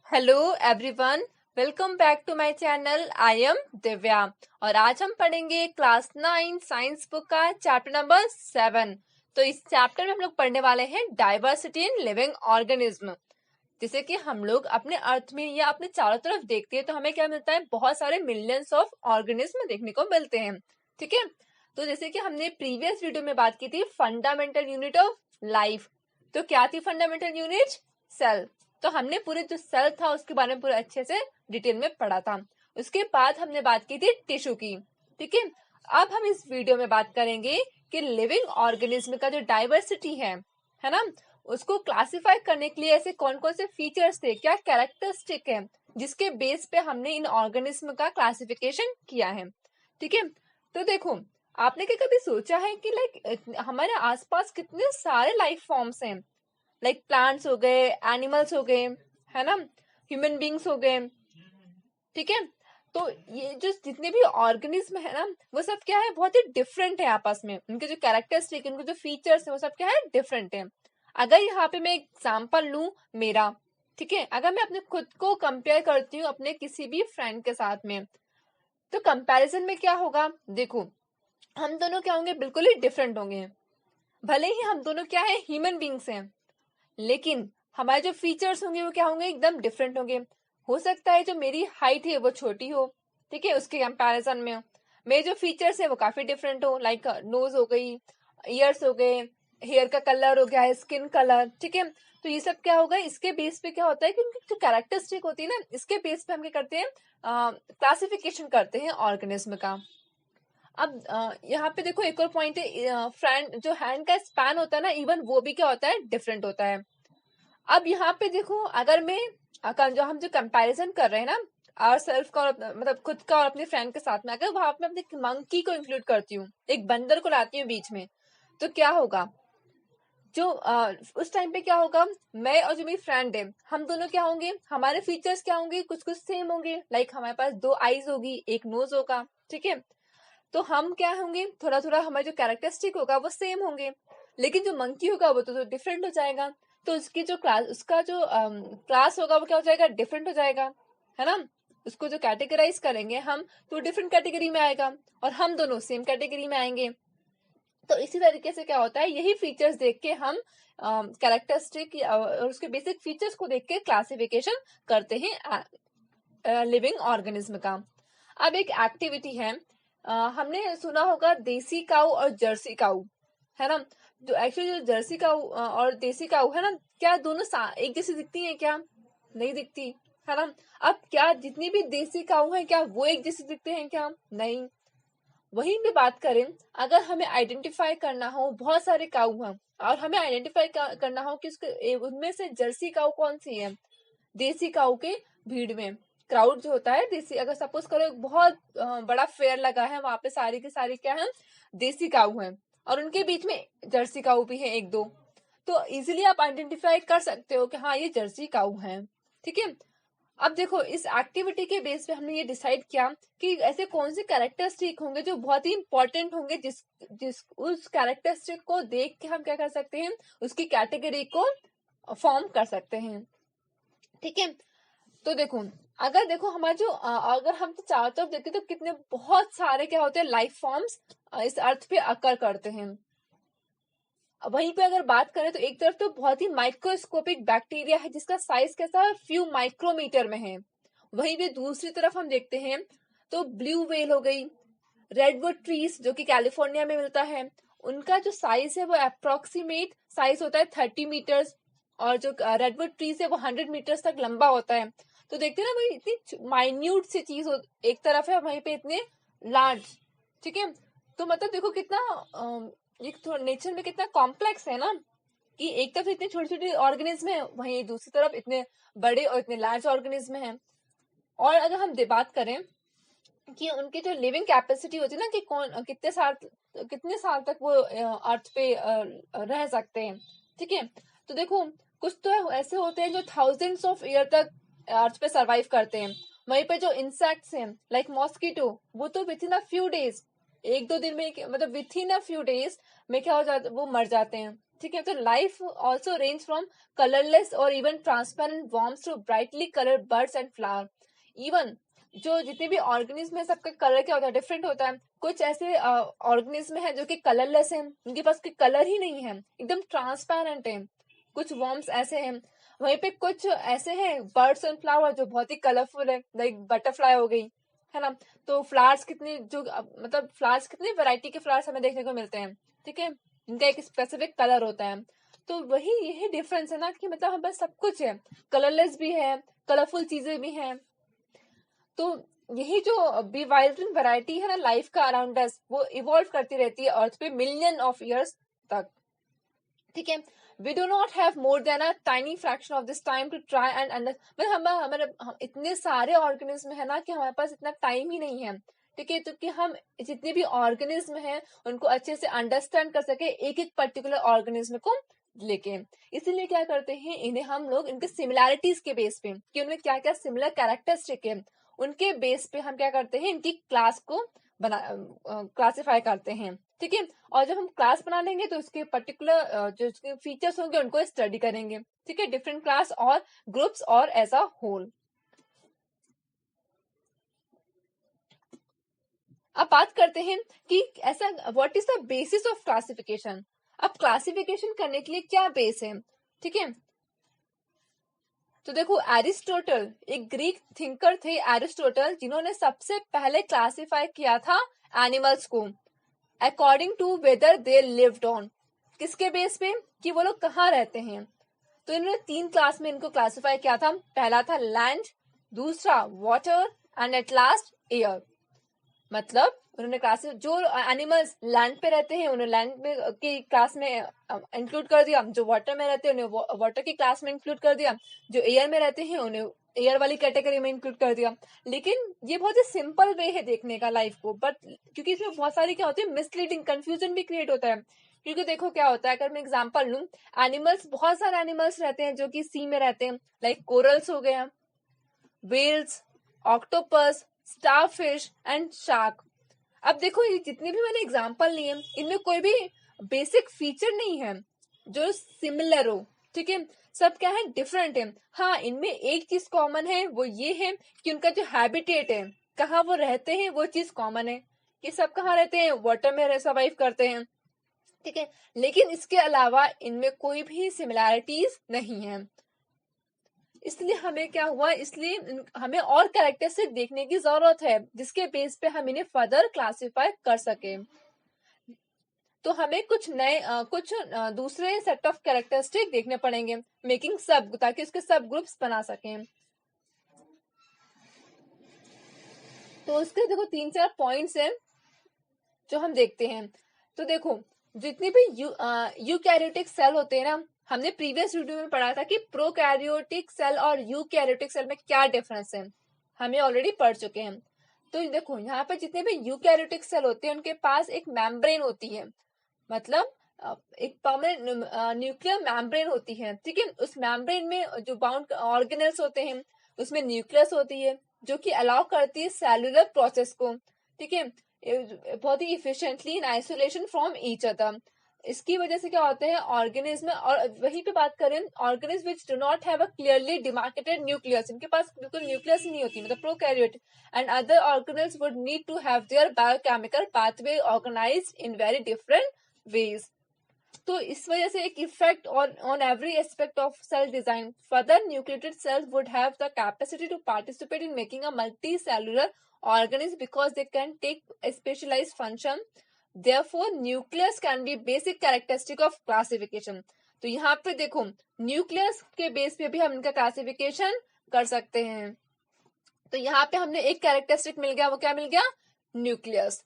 Hello everyone, welcome back to my channel. I am Divya और आज हम पढ़ेंगे क्लास 9 साइंस बुक का चैप्टर नंबर 7। तो इस चैप्टर में हम लोग पढ़ने वाले हैं डाइवर्सिटी इन लिविंग ऑर्गेनिज्म। जैसे कि हम लोग अपने अर्थ में या अपने चारों तरफ देखते हैं तो हमें क्या मिलता है, बहुत सारे मिलियंस ऑफ ऑर्गेनिज्म देखने को मिलते हैं। ठीक है, तो जैसे कि हमने प्रीवियस वीडियो में बात की थी फंडामेंटल यूनिट ऑफ लाइफ। तो क्या थी फंडामेंटल यूनिट? सेल। तो हमने पूरे जो सेल था उसके बारे में पूरे अच्छे से डिटेल में पढ़ा था। उसके बाद हमने बात की थी टिश्यू की। ठीक है, अब हम इस वीडियो में बात करेंगे कि लिविंग ऑर्गेनिज्म का जो डाइवर्सिटी है ना, उसको क्लासिफाई करने के लिए ऐसे कौन कौन से फीचर्स थे, क्या कैरेक्टरिस्टिक है जिसके बेस पे हमने इन ऑर्गेनिज्म का क्लासिफिकेशन किया है। ठीक है, तो देखो, आपने क्या कभी सोचा है कि लाइक हमारे आसपास कितने सारे लाइफ फॉर्म्स हैं? लाइक प्लांट्स हो गए, एनिमल्स हो गए, है ना, ह्यूमन बींग्स हो गए। ठीक है, तो ये जो जितने भी ऑर्गेनिज्म है ना, वो सब क्या है, बहुत ही डिफरेंट है आपस में। उनके जो कैरेक्टरिस्टिक, उनके जो फीचर्स है, वो सब क्या है, डिफरेंट है। अगर यहाँ पे मैं एग्जांपल लूं मेरा, ठीक है, अगर मैं अपने खुद को कंपेयर करती हूँ अपने किसी भी फ्रेंड के साथ में, तो कंपैरिजन में क्या होगा, देखो, हम दोनों क्या होंगे, बिल्कुल ही डिफरेंट होंगे। भले ही हम दोनों क्या है, ह्यूमन बींग्स हैं, लेकिन हमारे जो फीचर्स होंगे वो क्या होंगे, एकदम डिफरेंट होंगे। हो सकता है जो मेरी हाइट है वो छोटी हो, ठीक है, उसके कंपैरिजन में मेरे जो फीचर्स है वो काफी डिफरेंट हो, लाइक नोज हो गई, ईयर्स हो गए, हेयर का कलर हो गया, स्किन कलर। ठीक है, तो ये सब क्या होगा, इसके बेस पे क्या होता है कि उनकी जो कैरेक्टरिस्टिक होती है ना, इसके बेस पे हम क्या करते हैं, क्लासिफिकेशन करते हैं ऑर्गेनिज्म का। अब यहाँ पे देखो एक और पॉइंट है, फ्रेंड जो हैंड का स्पैन होता है ना, इवन वो भी क्या होता है, डिफरेंट होता है। अब यहाँ पे देखो, अगर मैं जो हम जो कंपैरिजन कर रहे हैं ना, आवर सेल्फ का मतलब खुद का और अपने फ्रेंड के साथ में, अगर वहां पे अपने मंकी को इंक्लूड करती हूँ, एक बंदर को लाती हूँ बीच में, तो क्या होगा, जो उस टाइम पे क्या होगा, मैं और जो मेरी फ्रेंड है, हम दोनों क्या होंगे, हमारे फीचर्स क्या होंगे, कुछ कुछ सेम होंगे। लाइक हमारे पास 2 आईज होगी, एक नोज होगा। ठीक है, तो हम क्या होंगे, थोड़ा थोड़ा हमारा जो कैरेक्टरिस्टिक होगा वो सेम होंगे, लेकिन जो मंकी होगा वो तो डिफरेंट हो जाएगा। तो उसकी जो क्लास, उसका जो क्लास होगा वो क्या हो जाएगा, डिफरेंट हो जाएगा, है ना। उसको जो कैटेगराइज करेंगे हम, तो डिफरेंट कैटेगरी में आएगा, और हम दोनों सेम कैटेगरी में आएंगे। तो इसी तरीके से क्या होता है, यही फीचर्स देख के हम कैरेक्टरिस्टिक और उसके बेसिक फीचर्स को देख के क्लासिफिकेशन करते हैं लिविंग ऑर्गेनिज्म का। अब एक एक्टिविटी है, हमने सुना होगा देसी काऊ और जर्सी काऊ, है ना। जो एक्चुअली जो जर्सी काऊ और देसी काऊ है ना, क्या दोनों एक जैसी दिखती हैं क्या? नहीं दिखती, है ना। अब क्या जितनी भी देसी काऊ हैं, क्या वो एक जैसे दिखते हैं क्या? नहीं। वहीं पे बात करें, अगर हमें आइडेंटिफाई करना हो, बहुत सारे काऊ हैं और हमें आइडेंटिफाई करना हो कि उसके उनमें से जर्सी काऊ कौन सी है, देसी काऊ के भीड़ में, क्राउड जो होता है देसी, अगर सपोज करो एक बहुत बड़ा फेयर लगा है, वहां पे सारी की सारी क्या है, देसी काऊ हैं, और उनके बीच में जर्सी काऊ भी है एक दो, तो इजीली आप आइडेंटिफाई कर सकते हो कि हाँ ये जर्सी काऊ हैं। ठीक है, अब देखो, इस एक्टिविटी के बेस पे हमने ये डिसाइड किया कि ऐसे कौन से कैरेक्टरिस्टिक होंगे जो बहुत ही इंपॉर्टेंट होंगे, जिस जिस उस कैरेक्टरिस्टिक को देख के हम क्या कर सकते हैं, उसकी कैटेगरी को फॉर्म कर सकते हैं। ठीक है, तो देखो, अगर देखो हमारे जो अगर हम तो चारों तरफ देखते तो कितने बहुत सारे क्या होते हैं, लाइफ फॉर्म्स इस अर्थ पे अकर करते हैं। वहीं पे अगर बात करें तो एक तरफ तो बहुत ही माइक्रोस्कोपिक बैक्टीरिया है जिसका साइज कैसा है, फ्यू माइक्रोमीटर में है। वहीं पे दूसरी तरफ हम देखते हैं तो ब्लू व्हेल हो गई, रेडवुड ट्रीज जो कि कैलिफोर्निया में मिलता है, उनका जो साइज है वो अप्रोक्सीमेट साइज होता है 30 मीटर्स, और जो रेडवुड ट्रीज है वो 100 मीटर्स तक लंबा होता है। तो देखते हैं ना, वही इतनी माइन्यूट सी चीज एक तरफ है, वहीं पे इतने लार्ज। ठीक है, तो मतलब देखो कितना ये थोड़ा नेचर में कितना कॉम्प्लेक्स है ना, कि एक तरफ इतने छोटे छोटे ऑर्गेनिज्म है, वहीं दूसरी तरफ इतने बड़े और इतने लार्ज ऑर्गेनिज्म है। और अगर हम बात करें कि उनकी जो लिविंग कैपेसिटी होती है ना, कि कौन कितने साल तक वो अर्थ पे रह सकते हैं। ठीक है, तो देखो, कुछ तो ऐसे होते हैं जो थाउजेंड्स ऑफ ईयर तक अर्थ पे सरवाइव करते हैं। वहीं पे जो इंसेक्ट्स हैं, लाइक मॉस्किटो, वो तो with in a few days, एक दो दिन में, मतलब with in a few days में क्या हो जाता, वो मर जाते हैं। ठीक है। तो life also range from colourless और even transparent worms to brightly coloured birds and flower. Even जो जितने भी ऑर्गेनिज्म है सबका कलर क्या होता है, डिफरेंट होता है। कुछ ऐसे ऑर्गेनिज्म है जो कि कलरलेस है, उनके पास कोई कलर ही नहीं है, एकदम ट्रांसपेरेंट है। कुछ वॉर्म्स ऐसे हैं, वहीं पे कुछ ऐसे हैं बर्ड्स एंड फ्लावर जो बहुत ही कलरफुल है, लाइक बटरफ्लाई हो गई, है ना। तो फ्लावर्स कितने जो मतलब फ्लावर्स कितनी वैरायटी के फ्लावर्स हमें देखने को मिलते हैं, ठीक है, इनका एक स्पेसिफिक कलर होता है। तो वही यही डिफरेंस है ना कि मतलब हमारे पास सब कुछ है, कलरलेस भी है, कलरफुल चीजें भी हैं। तो यही जो बी वाइब्रेंट वैरायटी है ना लाइफ का अराउंड अस, वो इवॉल्व करती रहती है अर्थ पे मिलियन ऑफ ईयर्स तक, ठीक है। We do not have more than a tiny fraction of this time to try and मतलब हम इतने सारे ऑर्गेनिज्म है ना कि हमारे पास इतना टाइम ही नहीं है, ठीक है। तो कि हम जितने भी ऑर्गेनिज्म हैं उनको अच्छे से अंडरस्टैंड कर सके एक एक पर्टिकुलर ऑर्गेनिज्म को लेके। इसीलिए क्या करते हैं, इन्हें हम लोग इनके सिमिलैरिटीज के बेस पे कि उनमें क्या क्या सिमिलर कैरेक्टरिस्टिक है, उनके बेस पे हम क्या करते हैं, इनकी क्लास को बना क्लासिफाई करते हैं, ठीक है। और जब हम क्लास बना लेंगे तो उसके पर्टिकुलर जो उसके फीचर्स होंगे उनको स्टडी करेंगे, ठीक है, डिफरेंट क्लास और ग्रुप्स और एज अ होल। अब बात करते हैं कि ऐसा what is the basis of classification. अब क्लासिफिकेशन करने के लिए क्या बेस है, ठीक है। तो देखो एरिस्टोटल, एक ग्रीक थिंकर थे एरिस्टोटल, जिन्होंने सबसे पहले क्लासिफाई किया था एनिमल्स को according to whether they lived on, किसके बेस पे, कि वो लोग कहाँ रहते हैं। तो इन्होंने 3 क्लास में इनको क्लासिफाई किया था। पहला था लैंड, दूसरा water and at last air. मतलब उन्होंने क्लास जो एनिमल्स लैंड पे रहते हैं उन्हें लैंड में की क्लास में इंक्लूड कर दिया, जो वाटर में रहते हैं उन्हें वाटर की क्लास में इंक्लूड कर दिया, जो एयर में रहते हैं उन्हें एयर वाली कैटेगरी में इंक्लूड कर दिया। लेकिन ये बहुत ही सिंपल वे है देखने का लाइफ को, बट क्योंकि इसमें बहुत सारी क्या होती है मिसलीडिंग कंफ्यूजन भी क्रिएट होता है। क्योंकि देखो क्या होता है, अगर मैं एग्जांपल लूं, एनिमल्स बहुत सारे एनिमल्स रहते हैं जो कि सी में रहते हैं, लाइक कोरल्स हो गया, whales, octopus, starfish and shark. अब देखो ये जितने भी मैंने एग्जांपल लिए इनमें कोई भी बेसिक फीचर नहीं है जो सिमिलर हो, ठीक है, सब क्या है, डिफरेंट है। हाँ, इनमें एक चीज कॉमन है, वो ये है कि उनका जो हैबिटेट है, कहाँ वो रहते हैं, वो चीज कॉमन है कि सब कहाँ रहते हैं, वाटर में सर्वाइव करते हैं, ठीक है। लेकिन इसके अलावा इनमें कोई भी सिमिलैरिटीज नहीं है। इसलिए हमें क्या हुआ, इसलिए हमें और कैरेक्टरिस्टिक देखने की जरूरत है जिसके बेस पे हम इन्हें फर्दर क्लासिफाई कर सके। तो हमें कुछ नए कुछ दूसरे सेट ऑफ कैरेक्टरिस्टिक देखने पड़ेंगे, मेकिंग सब, ताकि उसके सब ग्रुप्स बना सकें। तो उसके देखो 3-4 पॉइंट्स हैं जो हम देखते हैं। तो देखो जितने भी यूकैरियोटिक सेल होते हैं ना, हमने प्रीवियस वीडियो में पढ़ा था कि प्रोकैरियोटिक सेल और यूकैरियोटिक सेल में क्या डिफरेंस है, हमें ऑलरेडी पढ़ चुके हैं। तो देखो यहाँ पे जितने भी यूकैरियोटिक सेल होते हैं उनके पास एक मेम्ब्रेन होती है, मतलब एक परमानेंट न्यूक्लियर मेम्ब्रेन होती है, ठीक है। उस मेम्ब्रेन में जो बाउंड ऑर्गेनेल्स होते हैं उसमें न्यूक्लियस होती है जो कि अलाउ करती है सेलुलर प्रोसेस को, ठीक है, बहुत ही efficiently in isolation from each other. इसकी वजह से क्या होते हैं ऑर्गेनिज्म, और वहीं पे बात करें organism which do not have a clearly demarcated nucleus, इनके पास बिल्कुल न्यूक्लियस नहीं होती, मतलब prokaryote and other organism would need to have their biochemical pathway organised in very different ways. तो इस वजह से एक effect on every aspect of cell design. Further nucleated cells would have the capacity to participate in making a multicellular organism because they can take a specialized function. Therefore, nucleus can be basic characteristic of classification. तो यहाँ पे देखो nucleus के base पे भी हम इनका classification कर सकते हैं। तो यहाँ पे हमने एक कैरेक्टरिस्टिक मिल गया, वो क्या मिल गया, न्यूक्लियस।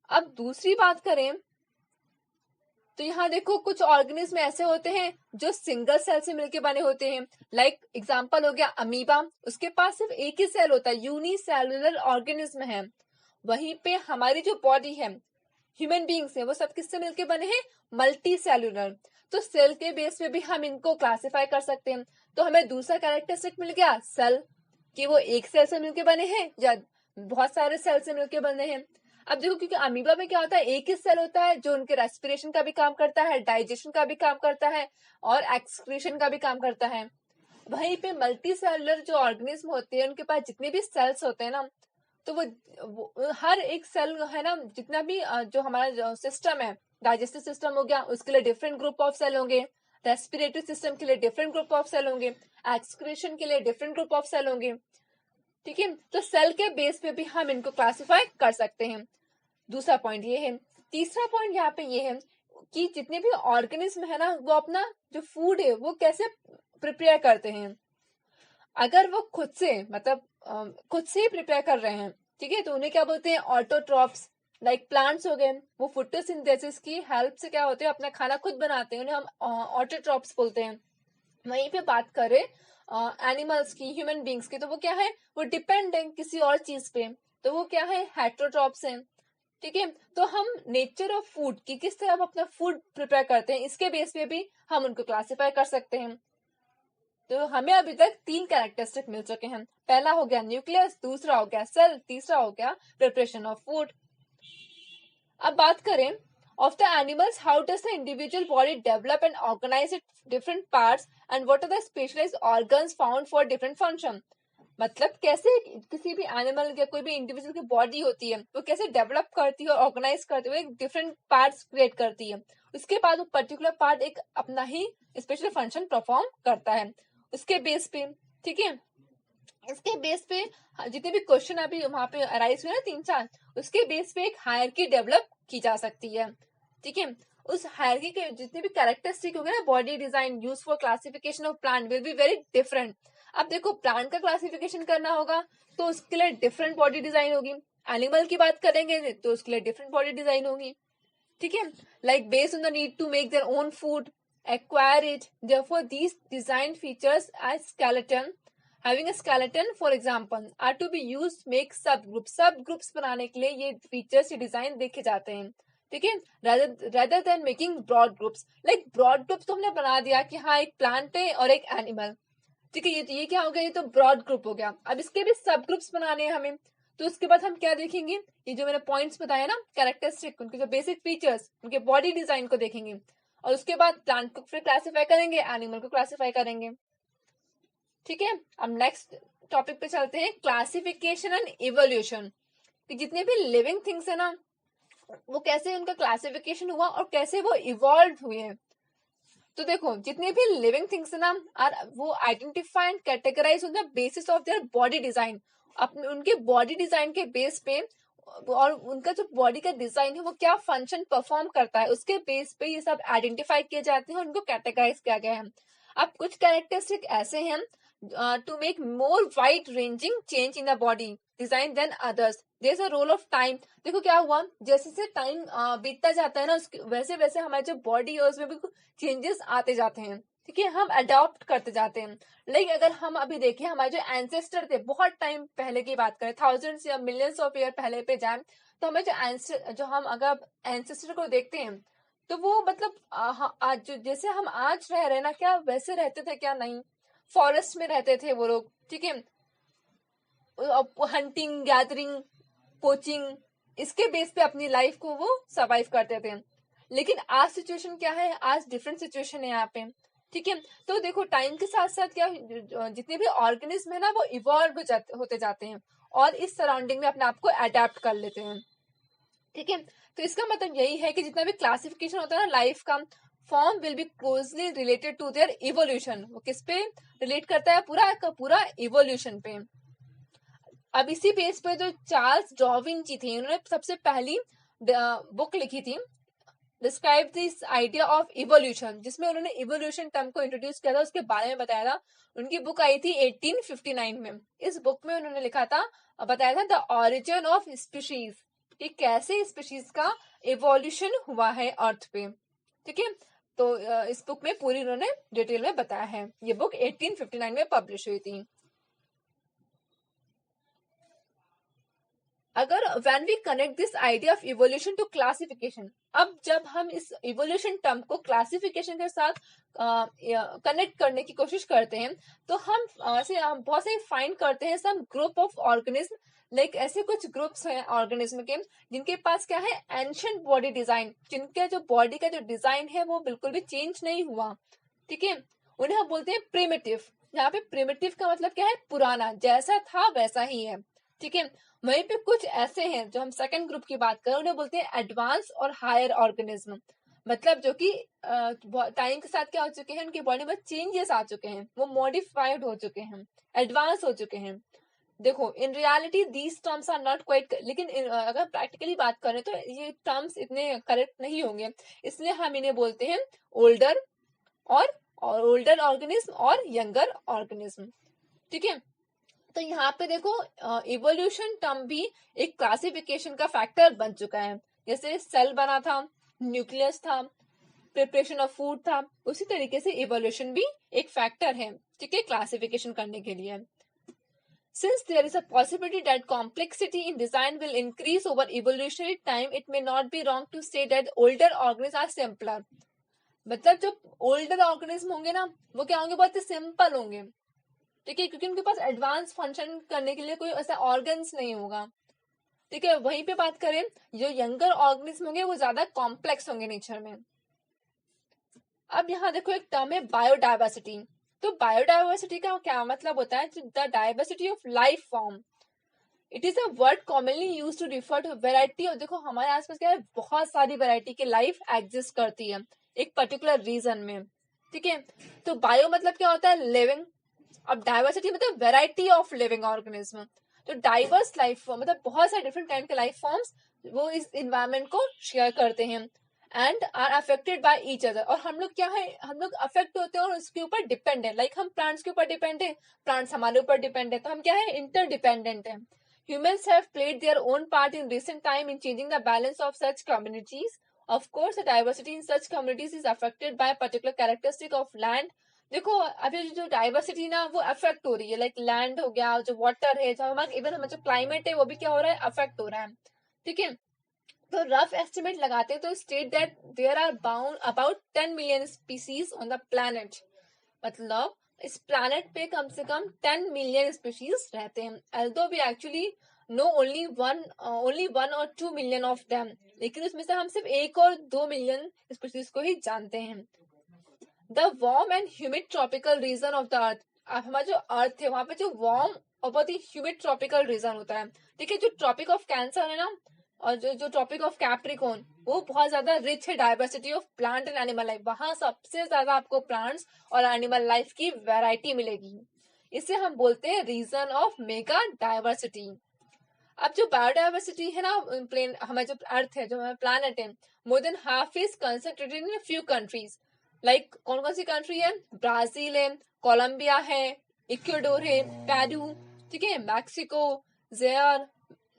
अब दूसरी बात करें तो यहाँ देखो कुछ ऑर्गेनिज्म ऐसे होते हैं जो सिंगल सेल से मिलकर बने होते हैं, लाइक एग्जांपल हो गया अमीबा, उसके पास सिर्फ एक ही सेल होता है, यूनिसेलुलर ऑर्गेनिज्म है। वहीं पे हमारी जो बॉडी है, ह्यूमन बींग्स है, वो सब किससे मिलकर बने हैं, मल्टी सेलुलर। तो सेल के बेस पे भी हम इनको क्लासिफाई कर सकते हैं। तो हमें दूसरा कैरेक्टरिस्टिक मिल गया सेल, कि वो एक सेल से मिलकर बने हैं या बहुत सारे सेल से मिलकर बने हैं। अब देखो, क्योंकि अमीबा में क्या होता है, एक ही सेल होता है जो उनके रेस्पिरेशन का भी काम करता है, डाइजेशन का भी काम करता है और एक्सक्रीशन का भी काम करता है। वहीं पे मल्टी सेलुलर जो ऑर्गेनिज्म होते हैं, उनके पास जितने भी सेल्स होते हैं ना, तो वो हर एक सेल है ना, जितना भी जो हमारा सिस्टम है, डाइजेस्टिव सिस्टम हो गया, उसके लिए डिफरेंट ग्रुप ऑफ सेल होंगे, रेस्पिरेटरी सिस्टम के लिए डिफरेंट ग्रुप ऑफ सेल होंगे, एक्सक्रीशन के लिए डिफरेंट ग्रुप ऑफ सेल होंगे। ठीक है, तो सेल के बेस पे भी हम इनको क्लासिफाई कर सकते हैं। दूसरा पॉइंट ये है। तीसरा पॉइंट यहाँ पे ये है कि जितने भी ऑर्गेनिज्म है ना, वो अपना जो फूड है वो कैसे प्रिपेयर करते हैं। अगर वो खुद से मतलब खुद से ही प्रिपेयर कर रहे हैं, ठीक है, तो उन्हें क्या बोलते हैं, ऑटोट्रॉप्स। लाइक प्लांट्स हो गए, वो फोटोसिंथेसिस की हेल्प से क्या होते हैं, अपना खाना खुद बनाते हैं, उन्हें हम ऑटोट्रॉप्स बोलते हैं। वहीं पे बात करें एनिमल्स की, ह्यूमन बींग्स की, तो वो क्या है, वो डिपेंड है किसी और चीज पे, तो वो क्या है, हेट्रोट्रॉप्स हैं। ठीक है, तो हम नेचर ऑफ फूड की किस तरह हम अपना फूड प्रिपेयर करते हैं, इसके बेस पे भी हम उनको क्लासिफाई कर सकते हैं। तो हमें अभी तक 3 कैरेक्टरिस्टिक मिल चुके हैं। पहला हो गया न्यूक्लियस, दूसरा हो गया सेल, तीसरा हो गया प्रिपरेशन ऑफ फूड। अब बात करें of the animals, how does the individual body develop and organize its different parts, and what are the specialized organs found for different function। मतलब कैसे किसी भी एनिमल या कोई भी इंडिविजुअल की बॉडी होती है, वो कैसे डेवलप करती है और ऑर्गेनाइज करती है, एक डिफरेंट पार्ट्स क्रिएट करती है, उसके बाद वो पर्टिकुलर पार्ट एक अपना ही स्पेशल फंक्शन परफॉर्म करता है उसके बेस पे। ठीक है, इसके बेस पे जितने भी क्वेश्चन अभी वहां पे अराइज हुए ना 3-4, उसके बेस पे एक हायरकी डेवलप की जा सकती है। ठीक है, उस हायरकी के जितने भी कैरेक्टरिस्टिक होंगे ना, body design use for classification of plant will be very different. अब देखो, प्लांट का क्लासिफिकेशन करना होगा तो उसके लिए डिफरेंट बॉडी डिजाइन होगी। एनिमल की बात करेंगे तो उसके लिए डिफरेंट बॉडी डिजाइन होगी। ठीक है, like based on the need to make their own food, acquire it, therefore these design features as skeleton, having a skeleton for example, are to be used make subgroups बनाने के लिए ये features, ये design देखे जाते हैं। ठीक है, rather than making broad groups, like broad groups तो हमने बना दिया कि हाँ एक प्लांट है और एक एनिमल। ठीक है, ये क्या हो गया, ये तो ब्रॉड ग्रुप हो गया। अब इसके भी सब ग्रुप्स बनाने हैं हमें, तो उसके बाद हम क्या देखेंगे, ये जो मैंने पॉइंट्स बताया ना कैरेक्टरिस्टिक, उनके जो बेसिक फीचर्स, उनके बॉडी डिजाइन को देखेंगे, और उसके बाद प्लांट को फिर क्लासिफाई करेंगे, एनिमल को क्लासिफाई करेंगे। ठीक है, अब नेक्स्ट टॉपिक पे चलते हैं, क्लासिफिकेशन एंड इवोल्यूशन। जितने भी लिविंग थिंग्स है ना, वो कैसे उनका क्लासिफिकेशन हुआ और कैसे वो इवॉल्व हुए हैं। तो देखो, जितने भी लिविंग थिंग्स है ना, आर वो identify and categorise on the basis of their body design. अपने उनके बॉडी डिजाइन के बेस पे, और उनका जो बॉडी का डिजाइन है वो क्या फंक्शन परफॉर्म करता है, उसके बेस पे ये सब आइडेंटिफाई किए जाते हैं, उनको कैटेगराइज किया गया है। अब कुछ कैरेक्टरिस्टिक ऐसे हैं to make more wide ranging change in the body design than others, there is a role of time. देखो क्या हुआ, जैसे जैसे टाइम बीतता जाता है ना, उसके वैसे वैसे हमारी जो बॉडी है उसमें भी चेंजेस आते जाते हैं। ठीक है, हम अडॉप्ट करते जाते हैं। लाइक अगर हम अभी देखें, हमारे जो एंसेस्टर थे, बहुत टाइम पहले की बात करें, थाउजेंड्स या मिलियंस ऑफ ईयर पहले पे जाए, तो हमें जो हम अगर एंसेस्टर को देखते हैं, तो वो मतलब आज जैसे हम आज रह रहे हैं ना, क्या वैसे रहते थे क्या, नहीं, फॉरेस्ट में रहते थे वो लोग। ठीक है, हंटिंग, गैदरिंग, पोचिंग, इसके बेस पे अपनी लाइफ को वो सर्वाइव करते थे। लेकिन आज सिचुएशन क्या है, आज डिफरेंट सिचुएशन है यहाँ पे। ठीक है, तो देखो टाइम के साथ साथ क्या जितने भी ऑर्गेनिज्म है ना, वो इवॉल्व होते जाते हैं और इस सराउंडिंग में अपने आप को अडेप्ट कर लेते हैं। ठीक है, तो इसका मतलब यही है कि जितना भी क्लासिफिकेशन होता है ना लाइफ का, form will be closely related to their evolution. वो किस पे रिलेट करता है, पूरा का पूरा इवोल्यूशन पे। अब इसी बेस पे जो चार्ल्स डार्विन जी थे, उन्होंने सबसे पहली बुक लिखी थी, describe this idea of evolution, जिसमें उन्होंने इवोल्यूशन टर्म को इंट्रोड्यूस किया था, उसके बारे में बताया था। उनकी बुक आई थी 1859 में। इस बुक में उन्होंने लिखा था, बताया था, द ऑरिजिन ऑफ स्पीशीज, कि कैसे स्पीशीज का इवोल्यूशन हुआ है अर्थ पे। ठीक है, तो इस बुक में पूरी उन्होंने डिटेल में बताया है। ये बुक 1859 में पब्लिश हुई थी। अगर when we connect this idea of evolution to classification, अब जब हम इस इवोल्यूशन टर्म को क्लासिफिकेशन के साथ कनेक्ट करने की कोशिश करते हैं, तो हम बहुत से फाइंड करते हैं some group of organism, like ऐसे कुछ ग्रुप्स हैं ऑर्गेनिज्म के जिनके पास क्या है, एंशिएंट बॉडी डिजाइन, जिनका जो बॉडी का जो डिजाइन है वो बिल्कुल भी चेंज नहीं हुआ, ठीक है, उन्हें हम बोलते हैं प्रिमिटिव। यहाँ पे प्रिमिटिव का मतलब क्या है, पुराना, जैसा था वैसा ही है, ठीक है। वहीं पे कुछ ऐसे हैं जो हम सेकंड ग्रुप की बात करें, उन्हें बोलते हैं एडवांस और हायर ऑर्गेनिज्म, मतलब जो कि टाइम के साथ क्या हो चुके हैं, उनकी बॉडी में चेंजेस आ चुके हैं, वो मॉडिफाइड हो चुके हैं, एडवांस हो चुके हैं। देखो in reality these terms are not quite, लेकिन अगर प्रैक्टिकली बात करें तो ये टर्म्स इतने करेक्ट नहीं होंगे, इसलिए हम इन्हें बोलते हैं ओल्डर और ओल्डर ऑर्गेनिज्म और यंगर ऑर्गेनिज्म, ठीक है। तो यहाँ पे देखो इवोल्यूशन टर्म भी एक क्लासिफिकेशन का फैक्टर बन चुका है, जैसे सेल बना था, न्यूक्लियस था, प्रिपरेशन ऑफ फूड था, उसी तरीके से इवोल्यूशन भी एक फैक्टर है, ठीक है, क्लासिफिकेशन करने के लिए। Since there is a possibility that complexity in design will increase over evolutionary time, it may not be wrong to say that older organisms are simpler. मतलब जो ओल्डर ऑर्गेनिज्म होंगे ना, वो क्या होंगे, बहुत ही सिंपल होंगे, ठीक है, क्योंकि उनके पास एडवांस फंक्शन करने के लिए कोई ऐसा ऑर्गन्स नहीं होगा, ठीक है। वहीं पे बात करें, जो यंगर ऑर्गेनिज्म होंगे वो ज्यादा कॉम्प्लेक्स होंगे नेचर में। अब यहाँ देखो एक टर्म है बायोडाइवर्सिटी। तो बायोडाइवर्सिटी का क्या मतलब होता है, the diversity of life form. It is a word commonly use to refer to variety of, देखो हमारे आसपास क्या है, बहुत सारी वेराइटी की लाइफ एग्जिस्ट करती है एक पर्टिकुलर रीजन में, ठीक है। तो बायो मतलब क्या होता है, लिविंग। अब डाइवर्सिटी मतलब वेराइटी ऑफ लिविंग ऑर्गेनिज्म। तो डाइवर्स लाइफ फॉर्म मतलब बहुत सारे डिफरेंट काइंड के लाइफ फॉर्म्स वो इस इन्वायरमेंट को शेयर करते हैं and are affected by each other. और हम लोग क्या है, हम लोग अफेक्ट होते हैं और उसके ऊपर डिपेंड है, लाइक हम प्लांट्स के ऊपर डिपेंड है, प्लांट्स हमारे ऊपर डिपेंड है, तो हम क्या है, इंटरडिपेंडेंट है। Humans have played their own part in recent time in changing the balance of such communities. Of course, the diversity in such communities is affected by a particular characteristic of land. देखो अभी जो diversity ना वो affect हो रही है, like land हो गया, जो वाटर है, जो हमारा इवन हमारा जो क्लाइमेट है वो भी क्या हो रहा है, अफेक्ट हो रहा है, ठीक है। तो रफ एस्टिमेट लगाते हैं तो state that there are bound about 10 million species on the planet, मतलब इस प्लैनेट पे कम से कम 10 मिलियन स्पीशीज रहते हैं। although we actually know only 1 or 2 million of them, लेकिन उसमें से हम सिर्फ 1 और 2 मिलियन स्पीशीज को ही जानते हैं। The warm and humid tropical region of the earth, अब हमारा जो अर्थ है वहां पे जो वार्म और बहुत ही ह्यूमिड ट्रॉपिकल रीजन होता है, ठीक है। जो ट्रॉपिक ऑफ कैंसर है ना, और जो ट्रॉपिक ऑफ कैप्रिकॉर्न, वो बहुत ज्यादा रिच है diversity of plant and animal life, वहां सबसे ज्यादा आपको प्लांट्स और एनिमल लाइफ की वैरायटी मिलेगी। इसे हम बोलते हैं रीजन ऑफ मेगा डाइवर्सिटी। अब जो बायोडाइवर्सिटी है ना, प्लेन हमारे जो अर्थ है, जो हमारा प्लानट है, more than half is concentrated in few countries. Like कौन कौन सी कंट्री है, ब्राजील है, कोलंबिया है, इक्वाडोर है, पेरू, ठीक है, Mexico, jeer,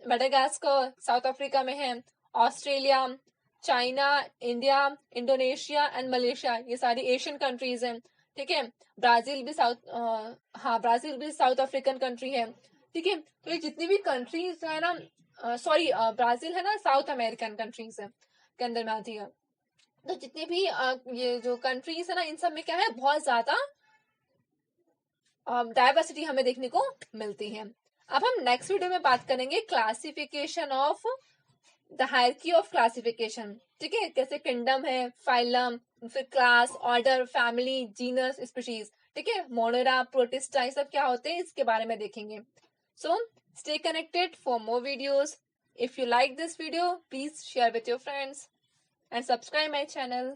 Madagascar south Africa में है, Australia, China, India, Indonesia and Malaysia, ये सारी एशियन कंट्रीज हैं, ठीक है। ब्राजील भी ब्राजील भी साउथ अफ्रीकन कंट्री है, ठीक है। तो ये जितनी भी कंट्रीज है ना, सॉरी ब्राजील है ना, साउथ अमेरिकन कंट्रीज है के अंदर में आती है। तो जितनी भी ये जो कंट्रीज है ना, इन सब में क्या है, बहुत ज्यादा डाइवर्सिटी हमें देखने को मिलती है। अब हम नेक्स्ट वीडियो में बात करेंगे classification of the hierarchy of classification, ठीक है, कैसे किंगडम है, फाइलम, फिर class, order, family, genus, species, ठीक है, मोनोरा, प्रोटिस्टा, ये सब क्या होते हैं इसके बारे में देखेंगे। सो stay connected for more videos. If you like this video, please share with your friends and subscribe my channel.